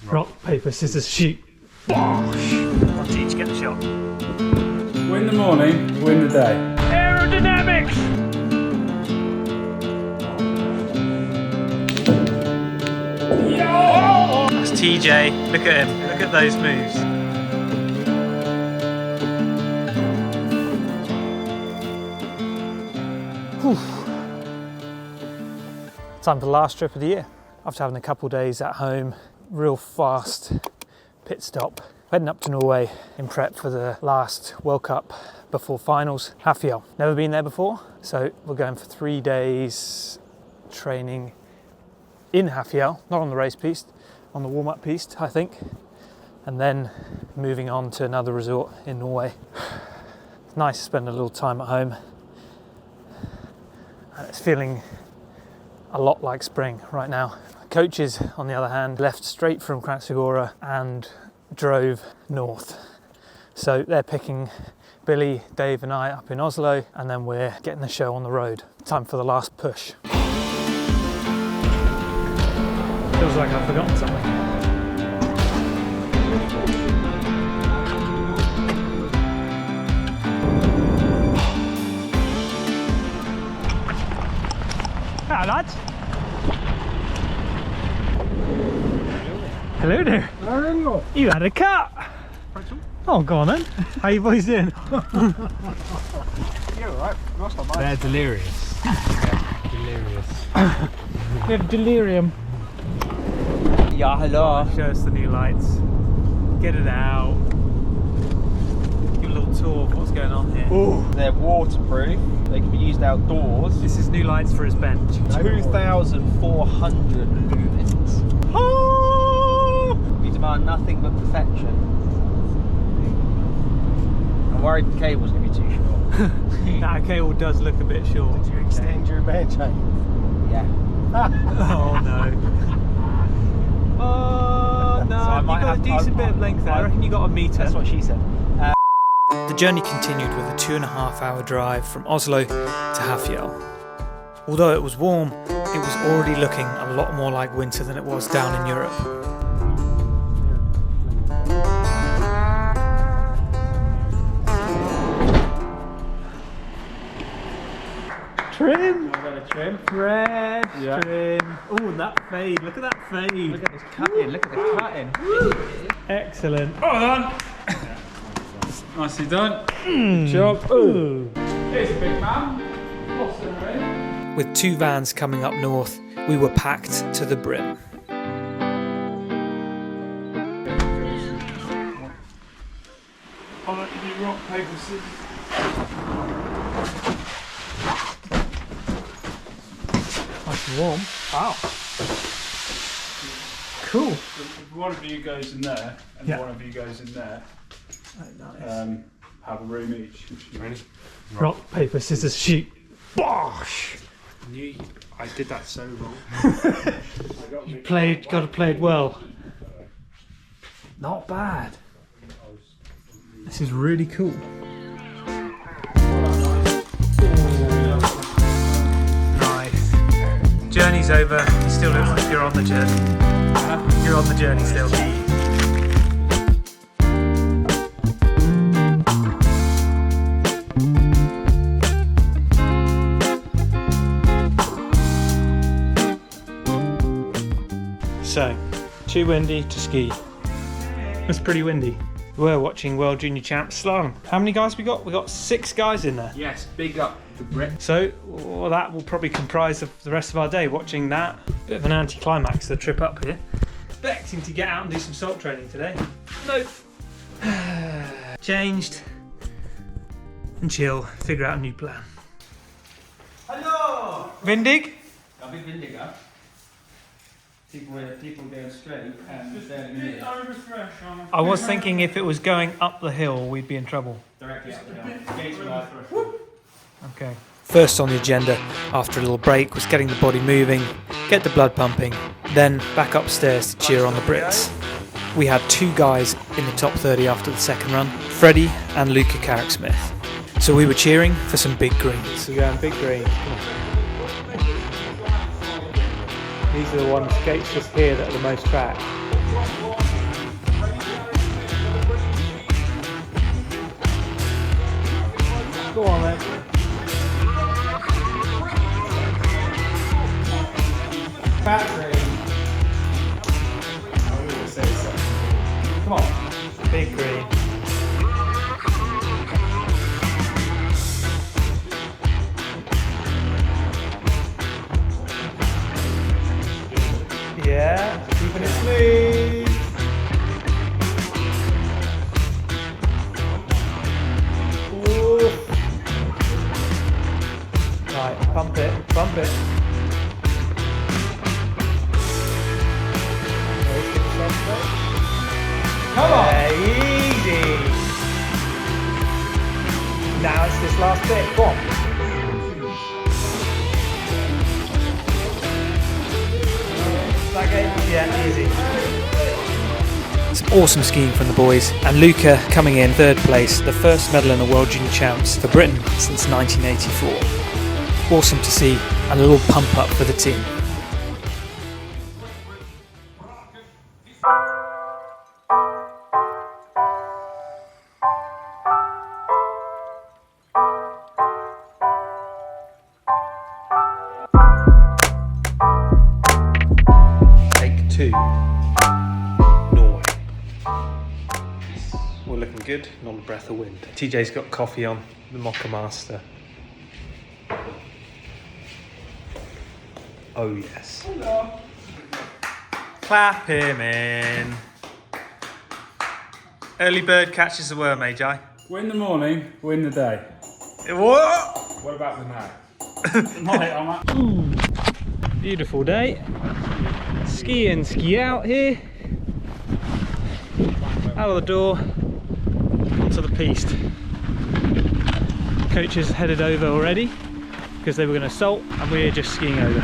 Rock, paper, scissors, shoot. One to each, get the shot. Win the morning, win the day. Aerodynamics! Yo! That's TJ. Look at him. Look at those moves. Whew. Time for the last trip of the year. After having a couple of days at home, real fast pit stop, heading up to Norway in prep for the last World Cup before finals, Hafjell. Never been there before, so we're going for 3 days training in Hafjell, not on the race piste, on the warm-up piste, I think, and then moving on to another resort in Norway. It's nice to spend a little time at home, and it's feeling a lot like spring right now. Coaches, on the other hand, left straight from Kranjegård and drove north. So they're picking Billy, Dave and I up in Oslo, and then we're getting the show on the road. Time for the last push. Feels like I've forgotten something. Hello, lads. Hello there. Hello. You had a cut. Oh, go on then. How you boys doing? Yeah, alright. That's not bad. They're delirious. Delirious. We have delirium. Yeah, hello. Show us the new lights. Get it out. Give a little tour of what's going on here. Ooh. They're waterproof. They can be used outdoors. This is new lights for his bench. 2,400 lumens. We demand nothing but perfection. I'm worried the cable's going to be too short. That cable does look a bit short. Did you extend your bed chain? Yeah. Oh no. Oh no, So I might you got have- a decent bit of length there. I reckon you got a metre. That's what she said. The journey continued with a 2.5-hour drive from Oslo to Hafjell. Although it was warm, it was already looking a lot more like winter than it was down in Europe. Trim! I'm going to trim. Red Yeah. trim. Oh, and that fade. Look at that fade. Look at this cutting. Look at the cutting. Excellent. Oh, done. Nicely done. Good job. Ooh. Here's a big man. With 2 vans coming up north, we were packed to the brim. I'll let you do rock, paper, scissors. Nice and warm. Wow. Cool. If one of you goes in there and Yeah. one of you goes in there, Nice. have a room each. Ready? Rock, paper, scissors, shoot. Bosh! I did that so wrong. You got to play it well. Not bad. This is really cool. Nice. Journey's over. You still look like you're on the journey. You're on the journey still. So, too windy to ski. It's pretty windy. We're watching World Junior Champs slalom. How many guys we got? We got 6 guys in there. Yes, big up the Brits. So that will probably comprise of the rest of our day, watching that. Bit of an anti-climax, the trip up here. Expecting to get out and do some salt training today. Nope. Changed and chill, figure out a new plan. Hello! Vindig? A bit windiger. People going straight and standing I was thinking if it was going up the hill, we'd be in trouble. directly up the hill. Gates are off. Okay. First on the agenda, after a little break, was getting the body moving, get the blood pumping, then back upstairs to cheer on the Brits. We had 2 guys in the top 30 after the second run, Freddie and Luca Carrick-Smith. So we were cheering for some big greens. We're going big green. These are the ones gates just here that are the most tracked. this last bit. Go on. Yeah, easy. Some awesome skiing from the boys, and Luca coming in third place, the first medal in the World Junior Champs for Britain since 1984. Awesome to see, and a little pump up for the team. Take 2. Norway. We're looking good, not a breath of wind. TJ's got coffee on, the Mocha Master. Oh yes. Hello. Clap him in. Early bird catches the worm, AJ. Win the morning, win the day. What? What about the night? Beautiful day. Ski in, ski out here. Out of the door, onto the piste. Coaches headed over already because they were going to salt, and we're just skiing over.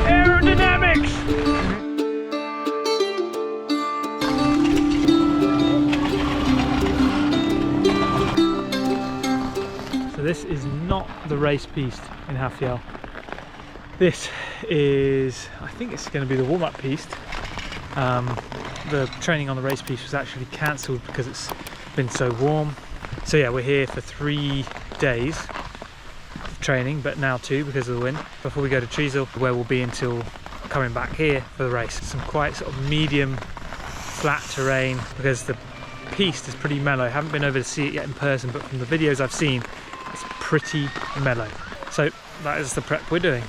Aerodynamics! So this is not the race piste in Hafjell. This is, I think it's going to be the warm-up piste. The training on the race piste was actually cancelled because it's been so warm. So yeah, we're here for 3 days of training, but now 2 because of the wind, before we go to Treasel, where we'll be until coming back here for the race. Some quite sort of medium flat terrain because the piste is pretty mellow. I haven't been over to see it yet in person, but from the videos I've seen, it's pretty mellow. So that is the prep we're doing.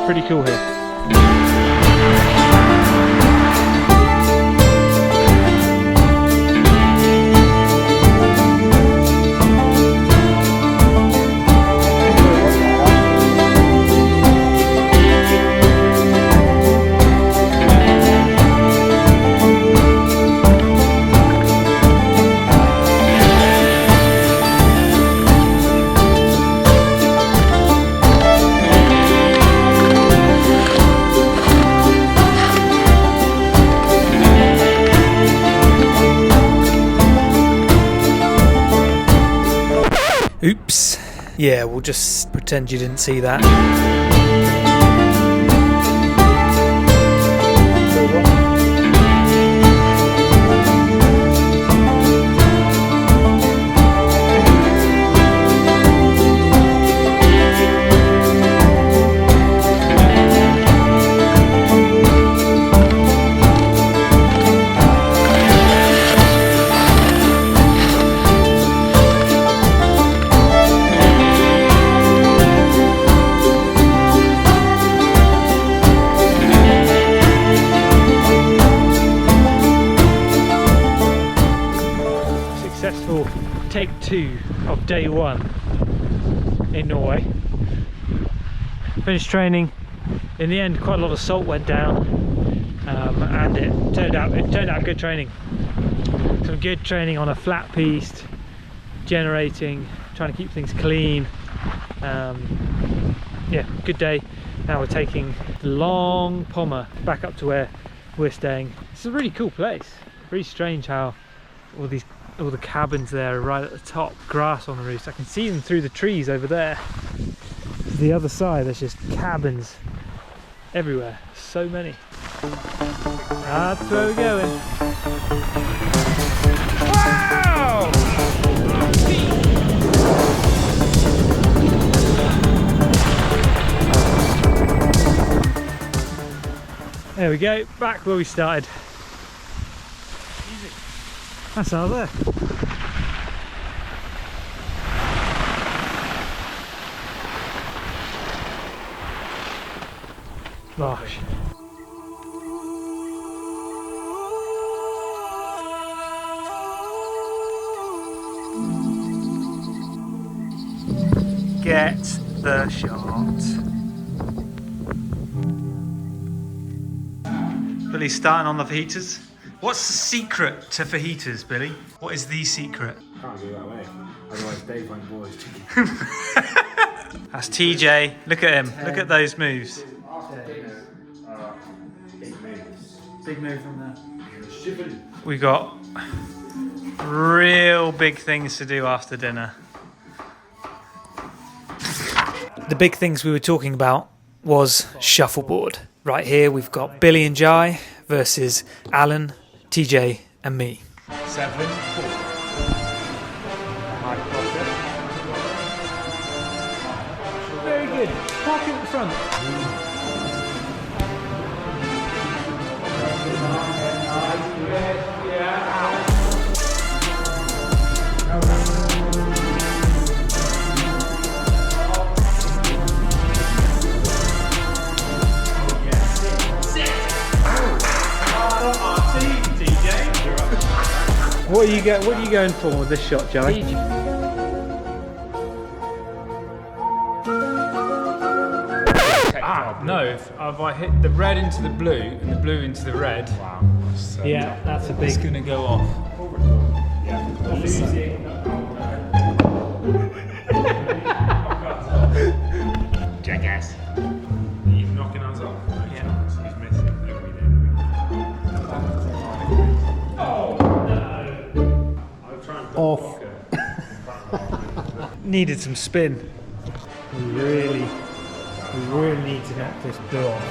Pretty cool here. Oops. Yeah, we'll just pretend you didn't see that. Take 2 of day 1 in Norway. Finished training. In the end, quite a lot of salt went down, and it turned out good training. Some good training on a flat piste, generating, trying to keep things clean. Yeah, good day. Now we're taking the long Pommer back up to where we're staying. It's a really cool place. Really strange how all the cabins there are right at the top, grass on the roofs. I can see them through the trees over there. To the other side, there's just cabins everywhere. So many. That's where we're going. Wow! There we go, back where we started. Easy. That's all there. Gosh. Get the shot. Billy's starting on the fajitas. What's the secret to fajitas, Billy? What is the secret? Can't do that way. Otherwise, Dave won't boil his chicken. That's TJ. Look at him. Look at those moves. Big move from there. We got real big things to do after dinner. The big things we were talking about was shuffleboard. Right here we've got Billy and Jai versus Alan, TJ and me. 7. Very good. Park it in front. What are you going for with this shot, Jai? No, if I hit the red into the blue and the blue into the red, wow. Yeah, that's a big. It's going to go off. Jackass. He's knocking us off. Yeah. He's missing every day. Oh, no. I'll try and Off. Needed some spin. We really need to knock this blue off.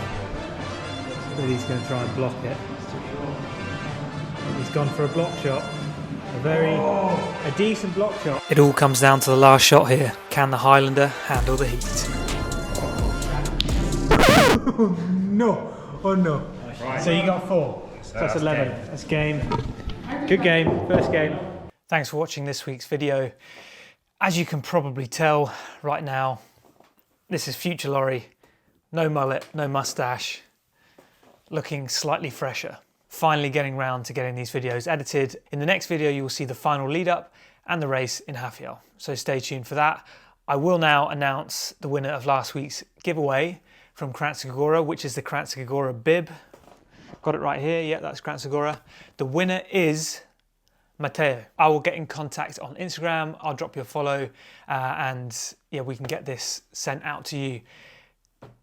Billy's going to try and block it. He's gone for a block shot. A decent block shot. It all comes down to the last shot here. Can the Highlander handle the heat? No. Oh no. Right. So you got 4. So that's 11. Game. That's game. Good game. First game. Thanks for watching this week's video. As you can probably tell right now, this is future Laurie. No mullet, no mustache. Looking slightly fresher. Finally getting round to getting these videos edited. In the next video, you will see the final lead up and the race in Hafjell. So stay tuned for that. I will now announce the winner of last week's giveaway from Krantzagora, which is the Krantzagora bib. Got it right here. Yeah, that's Krantzagora. The winner is Matteo. I will get in contact on Instagram. I'll drop you a follow and yeah, we can get this sent out to you.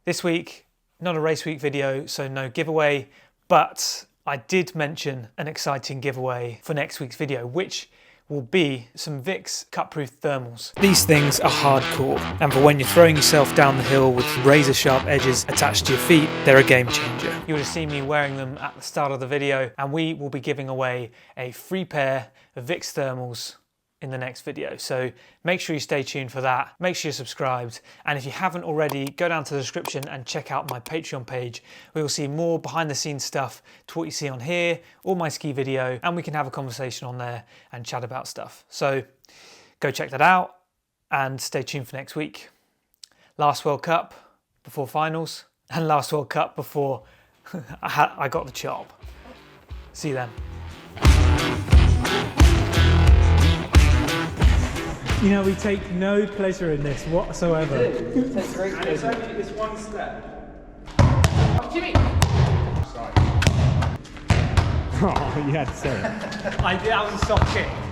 This week, not a race week video, so no giveaway, but I did mention an exciting giveaway for next week's video, which will be some Vicks cut-proof thermals. These things are hardcore, and for when you're throwing yourself down the hill with razor-sharp edges attached to your feet, they're a game changer. You would have seen me wearing them at the start of the video, and we will be giving away a free pair of Vicks thermals in the next video. So make sure you stay tuned for that. Make sure you're subscribed. And if you haven't already, go down to the description and check out my Patreon page. We will see more behind the scenes stuff to what you see on here, or my ski video, and we can have a conversation on there and chat about stuff. So go check that out and stay tuned for next week. Last World Cup before finals, and last World Cup before I got the chop. See you then. You know, we take no pleasure in this whatsoever. We take great pleasure. It's one step. Oh, Jimmy! Oh, you had to say it. I was a soft kick.